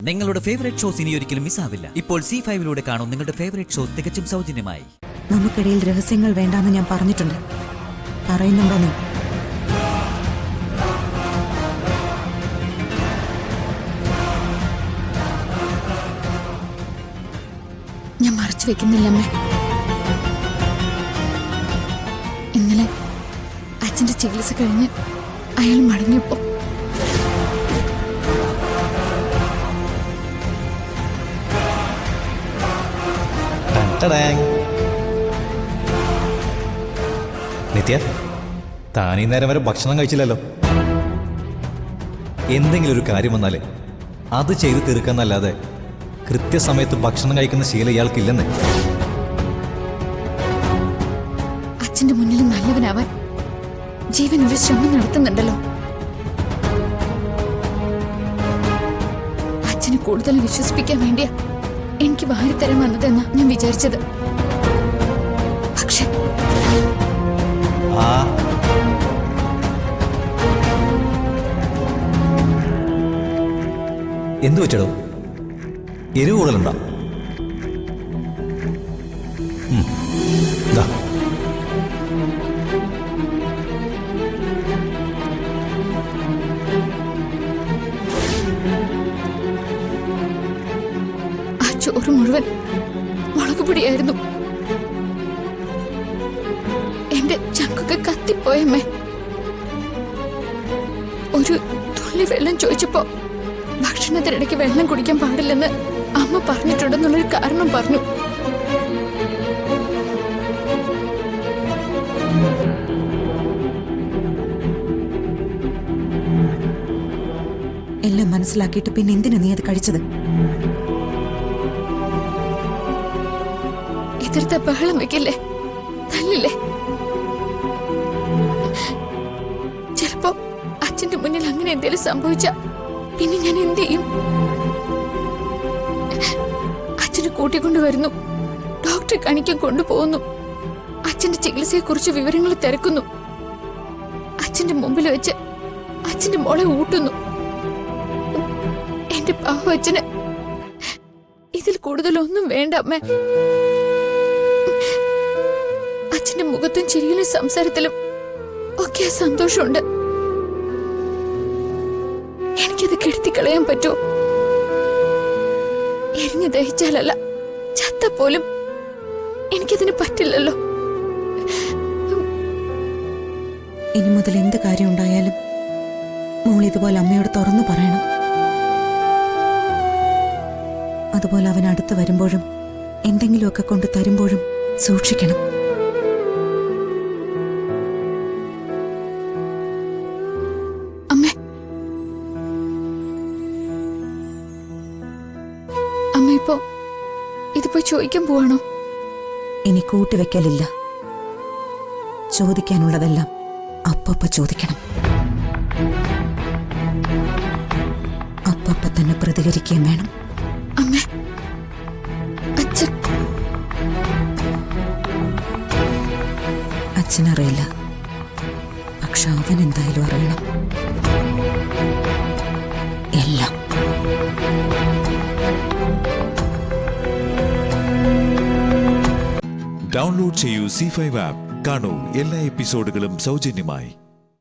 നിങ്ങളുടെ favourite shows ഇനി ഒരിക്കലും മിസ്സാവില്ല. ഇപ്പോൾ C5 കാണും നിങ്ങളുടെ ഫേവറേറ്റ് ഷോസ് തികച്ചും സൗജന്യമായി. നമുക്കിടയിൽ രഹസ്യങ്ങൾ വേണ്ടാന്ന് ഞാൻ പറഞ്ഞിട്ടുണ്ട്. പറയുന്നുണ്ടോ നീ? ഞാൻ മറച്ചു വെക്കുന്നില്ലമ്മേ. ഇന്നലെ അച്ഛന്റെ ചികിത്സ കഴിഞ്ഞ് അയാൾ മടങ്ങിയപ്പോ നിത്യ, താനീ നേരം വരെ ഭക്ഷണം കഴിച്ചില്ലല്ലോ. എന്തെങ്കിലും ഒരു കാര്യം വന്നാലേ അത് ചെയ്തു തീർക്കാന്നല്ലാതെ കൃത്യസമയത്ത് ഭക്ഷണം കഴിക്കുന്ന ശീലം ഇയാൾക്കില്ലെന്ന്. അച്ഛന്റെ മുന്നിൽ നല്ലവനാവാൻ ജീവൻ ഒരു ശ്രമം നടത്തുന്നുണ്ടല്ലോ. അച്ഛനെ കൂടുതൽ വിശ്വസിപ്പിക്കാൻ വേണ്ടിയാ എനിക്ക് വാരിത്തരം വന്നതെന്നാ ഞാൻ വിചാരിച്ചത്. പക്ഷെ എന്തു വെച്ചടോ? എരിവ് കൂടുതലുണ്ടോ? ആ ചോറ് മുഴുവൻ മുളക് പൊടിയായിരുന്നു. എന്റെ ചങ്കൊക്കെ കത്തിപ്പോയമ്മേ. ഒരു തുള്ളി വെള്ളം ചോദിച്ചപ്പോ ഭക്ഷണത്തിനിടയ്ക്ക് വെള്ളം കുടിക്കാൻ പാടില്ലെന്ന് അമ്മ പറഞ്ഞിട്ടുണ്ടെന്നുള്ളൊരു കാരണം പറഞ്ഞു. എല്ലാം മനസ്സിലാക്കിയിട്ട് പിന്നെ എന്തിനാ നീ അത് കഴിച്ചത്? എതിർത്ത ബഹളം വെക്കില്ലേ, തല്ലില്ലേ? ചിലപ്പോ അച്ഛന്റെ മുന്നിൽ അങ്ങനെ എന്തെങ്കിലും സംഭവിച്ച പിന്നെ ഞാൻ എന്ത് ചെയ്യും? അച്ഛനെ കൂട്ടിക്കൊണ്ടുവരുന്നു, ഡോക്ടറെ കാണിക്കാൻ കൊണ്ടുപോകുന്നു, അച്ഛന്റെ ചികിത്സയെ കുറിച്ച് വിവരങ്ങൾ തിരക്കുന്നു, അച്ഛന്റെ മുമ്പിൽ വെച്ച് അച്ഛന്റെ മോളെ ഊട്ടുന്നു. എന്റെ പാവ അച്ഛന് ഇതിൽ കൂടുതലൊന്നും വേണ്ട അമ്മേ. അച്ഛന്റെ മുഖത്തും ചിരിയിലും സംസാരത്തിലും ഒക്കെ സന്തോഷമുണ്ട്. എനിക്കത് കെടുത്തിക്കളയാൻ പറ്റുമോ? എരിഞ്ഞു ദഹിച്ചാലല്ല, ചത്ത പോലും എനിക്കതിന് പറ്റില്ലല്ലോ. ഇനി മുതൽ എന്ത് കാര്യം ഉണ്ടായാലും മോൾ ഇതുപോലെ അമ്മയോട് തുറന്നു പറയണം. അതുപോലെ അവൻ അടുത്ത് വരുമ്പോഴും എന്തെങ്കിലുമൊക്കെ കൊണ്ട് തരുമ്പോഴും സൂക്ഷിക്കണം. അമ്മ ഇപ്പോ ഇതിപ്പോ ചോദിക്കാൻ പോവാണോ? ഇനി കൂട്ടിവെക്കലില്ല. ചോദിക്കാനുള്ളതെല്ലാം അപ്പപ്പ ചോദിക്കണം. അപ്പപ്പ തന്നെ പ്രതികരിക്കുകയും വേണം. അമ്മ, അച്ഛനറിയില്ല, പക്ഷെ അവൻ എന്തായാലും അറിയണം എല്ലാം. ഡൗൺലോഡ് ചെയ്യൂ C5 ആപ്പ്. കാണൂ എല്ലാ എപ്പിസോഡുകളും സൗജന്യമായി.